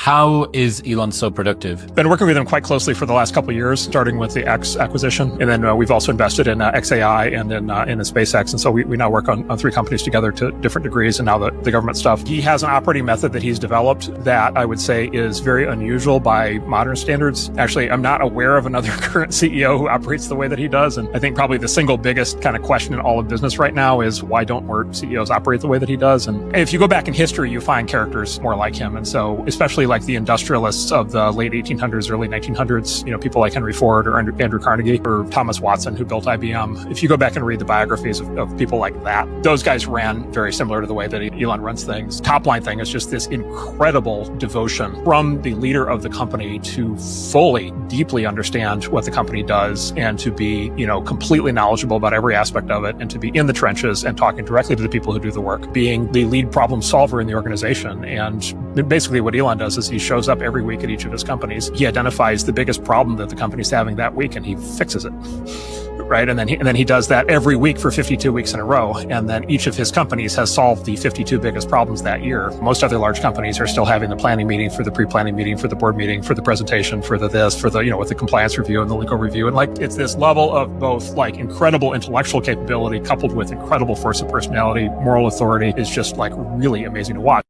How is Elon so productive? Been working with him quite closely for the last couple of years, starting with the X acquisition. And then we've also invested in XAI and in the SpaceX. And so we now work on three companies together to different degrees, and now the government stuff. He has an operating method that he's developed that I would say is very unusual by modern standards. Actually, I'm not aware of another current CEO who operates the way that he does. And I think probably the single biggest kind of question in all of business right now is why don't more CEOs operate the way that he does? And if you go back in history, you find characters more like him. And so especially like the industrialists of the late 1800s, early 1900s, people like Henry Ford or Andrew Carnegie or Thomas Watson, who built IBM. If you go back and read the biographies of people like that, those guys ran very similar to the way that Elon runs things. Top line thing is just this incredible devotion from the leader of the company to fully, deeply understand what the company does and to be, completely knowledgeable about every aspect of it and to be in the trenches and talking directly to the people who do the work, being the lead problem solver in the organization. And basically what Elon does is he shows up every week at each of his companies. He identifies the biggest problem that the company's having that week and he fixes it. Right. And then he does that every week for 52 weeks in a row. And then each of his companies has solved the 52 biggest problems that year. Most other large companies are still having the planning meeting, for the pre-planning meeting, for the board meeting, for the presentation, for the this, for the, with the compliance review and the legal review. And it's this level of both incredible intellectual capability coupled with incredible force of personality, moral authority is just really amazing to watch.